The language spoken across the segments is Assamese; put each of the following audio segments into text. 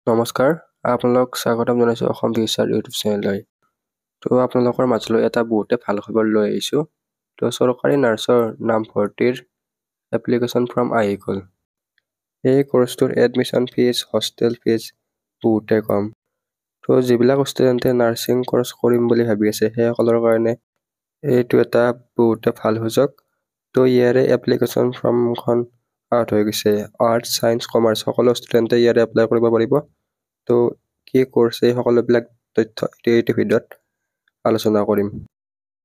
নমস্কাৰ, আপোনালোক স্বাগতম জনাইছোঁ অসম টিচাৰ ইউটিউব চেনেললৈ। আপোনালোকৰ মাজলৈ এটা বহুতে ভাল খবৰ লৈ আহিছোঁ। চৰকাৰী নাৰ্ছৰ নামভৰ্তিৰ এপ্লিকেশ্যন ফৰ্ম আহি গ'ল। এই কোৰ্চটোৰ এডমিশ্যন ফিজ, হোষ্টেল ফিজ বহুতে কম। যিবিলাক ষ্টুডেণ্টে নাৰ্ছিং কোৰ্চ কৰিম বুলি ভাবি আছে সেইসকলৰ কাৰণে এইটো এটা বহুতে ভাল সুযোগ। ইয়াৰে এপ্লিকেশ্যন ফৰ্মখন আউট হৈ গৈছে। আৰ্টছ, ছায়েন্স, কমাৰ্চ সকলো ষ্টুডেণ্টে ইয়াৰে এপ্লাই কৰিব পাৰিব। কি কোৰ্চ এই সকলোবিলাক তথ্য এইটো ভিডিঅ'ত আলোচনা কৰিম।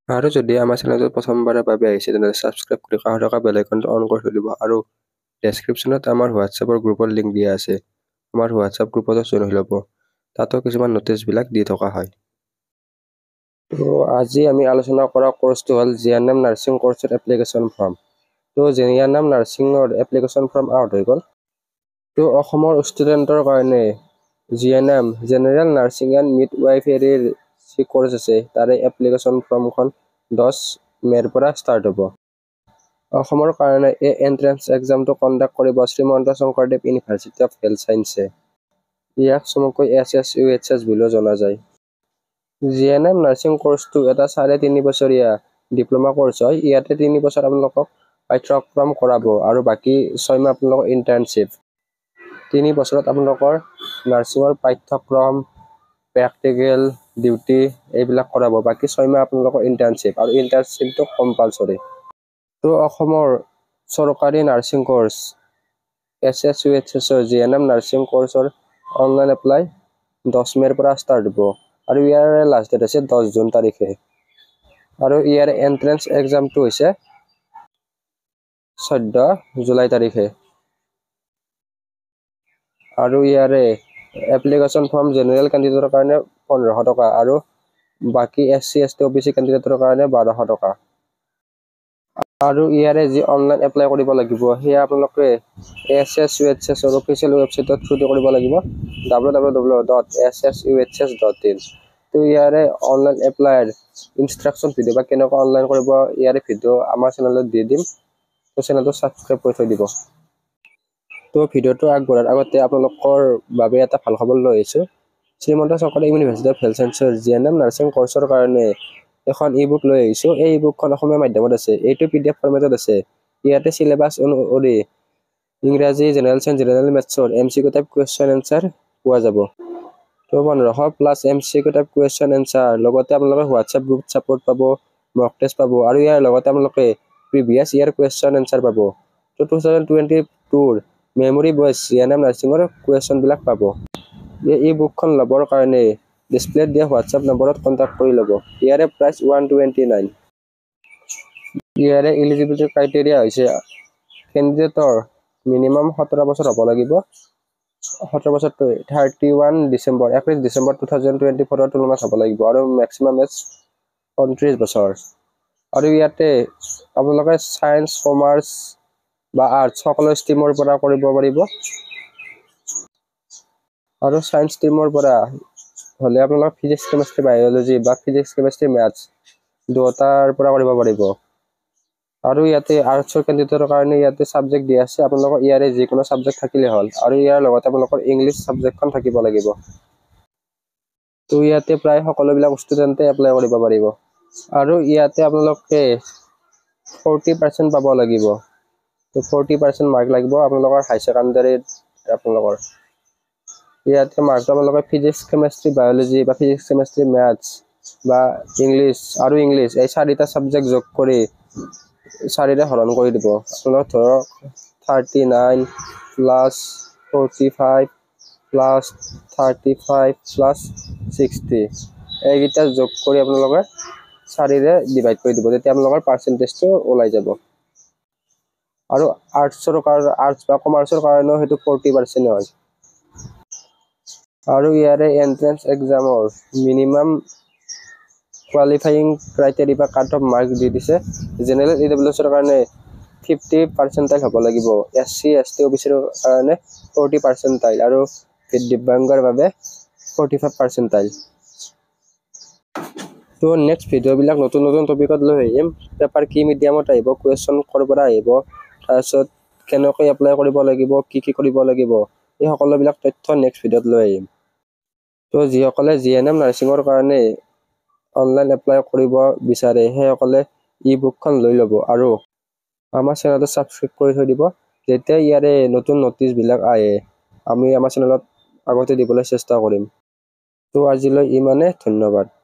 আৰু যদি আমাৰ চেনেলটোত প্ৰথমবাৰৰ বাবে আহিছে তেনেহ'লে ছাবস্ক্ৰাইব কৰি কাষত থকা বেল আইকনটো অন কৰি থৈ দিব। আৰু ডেছক্ৰিপশ্যনত আমাৰ হোৱাটছএপৰ গ্ৰুপৰ লিংক দিয়া আছে। আমাৰ হোৱাটছএপ গ্ৰুপতো জইন হৈ ল'ব। তাতো কিছুমান নটিচবিলাক দি থকা হয়। আজি আমি আলোচনা কৰা কোৰ্চটো হ'ল জিএনএম নাৰ্ছিং কোৰ্চৰ এপ্লিকেশ্যন ফৰ্ম। জিএনএম নাৰ্ছিঙৰ এপ্লিকেশ্যন ফৰ্ম আউট হৈ গ'ল। অসমৰ ষ্টুডেণ্টৰ কাৰণে জিএনএম জেনেৰেল নাৰ্ছিং এণ্ড মিডৱাইফেৰীৰ যি কোৰ্চ আছে তাৰে এপ্লিকেশ্যন ফৰ্মখন 10 মে'ৰ পৰা ষ্টাৰ্ট হ'ব। অসমৰ কাৰণে এই এণ্ট্ৰেন্স এক্সামটো কণ্ডাক্ট কৰিব Srimanta Sankardev university of health ছায়েন্সে। ইয়াক চমুকৈ SSUHS বুলিও জনা যায়। জিএনএম নাৰ্ছিং কোৰ্চটো এটা 3.5 বছৰীয়া ডিপ্ল'মা কোৰ্চ হয়। ইয়াতে 3 বছৰ আপোনালোকক পাঠ্যক্ৰম কৰাব আৰু বাকী 6 মাহ আপোনালোকৰ ইণ্টাৰ্ণশ্বিপ। 3 বছৰত আপোনালোকৰ নাৰ্ছিঙৰ পাঠ্যক্ৰম, প্ৰেক্টিকেল, ডিউটি এইবিলাক কৰাব। বাকী 6 মাহ আপোনালোকৰ ইণ্টাৰ্ণশ্বিপ আৰু ইণ্টাৰ্ণশ্বিপটো কম্পালচৰি। অসমৰ চৰকাৰী নাৰ্ছিং কোৰ্চ SSUHSৰ জিএনএম নাৰ্ছিং কোৰ্চৰ অনলাইন এপ্লাই 10 মে'ৰ পৰা ষ্টাৰ্ট হ'ব আৰু ইয়াৰ লাষ্ট ডেট হৈছে 10 জুন তাৰিখে। আৰু ইয়াৰ এণ্ট্ৰেন্স এক্সামটো হৈছে 14 জুলাই তাৰিখে। আৰু ইয়াৰে এপ্লিকেশ্যন ফৰ্ম জেনেৰেল কেণ্ডিডেটৰ কাৰণে 1500 টকা আৰু বাকী SC ST OBC কেণ্ডিডেটৰ কাৰণে 1200 টকা। আৰু ইয়াৰে যি অনলাইন এপ্লাই কৰিব লাগিব সেয়া আপোনালোকে SSUHSৰ অফিচিয়েল ৱেবছাইটত থ্ৰুদি কৰিব লাগিব www.ssuhs.in। ইয়াৰে অনলাইন এপ্লাইৰ ইনষ্ট্ৰাকশ্যন ভিডিঅ' বা কেনেকৈ অনলাইন কৰিব ইয়াৰে ভিডিঅ' আমাৰ চেনেলত দি দিম। চেনেলটো ছাবস্ক্ৰাইব কৰি থৈ দিব। ভিডিঅ'টো আগবঢ়াৰ আগতে আপোনালোকৰ বাবে এটা ভাল খবৰ লৈ আহিছোঁ। Srimanta Sankardev university of health ছায়েন্সৰ জিএনএম নাৰ্ছিং কোৰ্চৰ কাৰণে এখন ই-বুক লৈ আহিছোঁ। এই ই-বুকখন অসমীয়া মাধ্যমত আছে। এইটো PDF ফৰ্মেটত আছে। ইয়াতে চিলেবাছ অনুসৰি ইংৰাজী, জেনেৰেল ছায়েন্স, জেনেৰেল মেথছৰ MCQ টাইপ কুৱেশ্যন এনচাৰ পোৱা যাব। 1500+ MCQ টাইপ কুৱেশ্যন এনচাৰ লগতে আপোনালোকে হোৱাটছএপ গ্ৰুপ ছাপোৰ্ট পাব, মক টেষ্ট পাব আৰু ইয়াৰ লগতে আপোনালোকে প্ৰিভিয়াছ ইয়াৰ কুৱেশ্যন এনচাৰ পাব। 2022ৰ মেমৰি বইজ জিএনএম নাৰ্ছিঙৰ কুৱেশ্যনবিলাক পাব। এই বুকখন ল'বৰ কাৰণে ডিছপ্লেত দিয়া হোৱাটছএপ নম্বৰত কণ্টেক্ট কৰি ল'ব। ইয়াৰে প্ৰাইচ 129। ইয়াৰে এলিজিবিলিটি ক্ৰাইটেৰিয়া হৈছে কেণ্ডিডেটৰ মিনিমাম 17 বছৰ হ'ব লাগিব। 17 বছৰ 31 ডিচেম্বৰ 2024ৰ তুলনাত হ'ব লাগিব আৰু মেক্সিমাম এজ 29 বছৰ। আৰু ইয়াতে আপোনালোকে ছায়েন্স, কমাৰ্চ বা আৰ্টছ সকলো ষ্ট্ৰীমৰ পৰা কৰিব পাৰিব। আৰু ছায়েন্স ষ্ট্ৰীমৰ পৰা হ'লে আপোনালোকে ফিজিক্স, কেমেষ্ট্ৰি, বায়'লজি বা ফিজিক্স, কেমেষ্ট্ৰি, মেথছ দুয়োটাৰ পৰা কৰিব পাৰিব। আৰু ইয়াতে আৰ্টছৰ কেণ্ডিডেটৰ কাৰণে ইয়াতে ছাবজেক্ট দিয়া আছে। আপোনালোকৰ ইয়াৰে যিকোনো ছাবজেক্ট থাকিলে হ'ল আৰু ইয়াৰ লগতে আপোনালোকৰ ইংলিছ ছাবজেক্টখন থাকিব লাগিব। ইয়াতে প্ৰায় সকলোবিলাক ষ্টুডেণ্টে এপ্লাই কৰিব পাৰিব। আৰু ইয়াতে আপোনালোকে 40% পাব লাগিব। 40% মাৰ্ক লাগিব আপোনালোকৰ হাই ছেকেণ্ডাৰীত। ইয়াতে মাৰ্কটো আপোনালোকে ফিজিক্স, কেমেষ্ট্ৰি, বায়'লজি বা ফিজিক্স, কেমেষ্ট্ৰি, মেথছ বা ইংলিছ এই 4টা ছাবজেক্ট যোগ কৰি 4ৰে হৰণ কৰি দিব। আপোনালোকে ধৰক 39 + 45 + 35 + 60 এইকেইটা যোগ কৰি আপোনালোকে 4ৰে ডিভাইড কৰি দিব। তেতিয়া আপোনালোকৰ পাৰ্চেণ্টেজটো ওলাই যাব। আৰু আৰ্টছ বা কমাৰ্চৰ কাৰণেও সেইটো 40% হয়। আৰু ইয়াৰে এণ্ট্ৰেন্স এক্সামৰ মিনিমাম কোৱালিফাইং ক্ৰাইটেৰিয়া বা কাট অফ মাৰ্ক দি দিছে। জেনেৰেল EWSৰ কাৰণে 50% হ'ব লাগিব। SC ST OBCৰ কাৰণে 40% আৰু দিব্যাংগৰ বাবে 45%। নেক্সট ভিডিঅ'বিলাক নতুন টপিকত লৈ আহিম। পেপাৰ কি মিডিয়ামত আহিব, কুৱেশ্যন ক'ৰ পৰা আহিব, তাৰপিছত কেনেকৈ এপ্লাই কৰিব লাগিব, কি কৰিব লাগিব এই সকলোবিলাক তথ্য নেক্সট ভিডিঅ'ত লৈ আহিম। তো যিসকলে GNM নাৰ্ছিঙৰ কাৰণে অনলাইন এপ্লাই কৰিব বিচাৰে সেইসকলে ই-বুকখন লৈ ল'ব আৰু আমাৰ চেনেলটো ছাবস্ক্ৰাইব কৰি থৈ দিব। যেতিয়া ইয়াৰে নতুন নটিচবিলাক আহে আমি আমাৰ চেনেলত আগতে দিবলৈ চেষ্টা কৰিম। তো আজিলৈ ইমানে, ধন্যবাদ।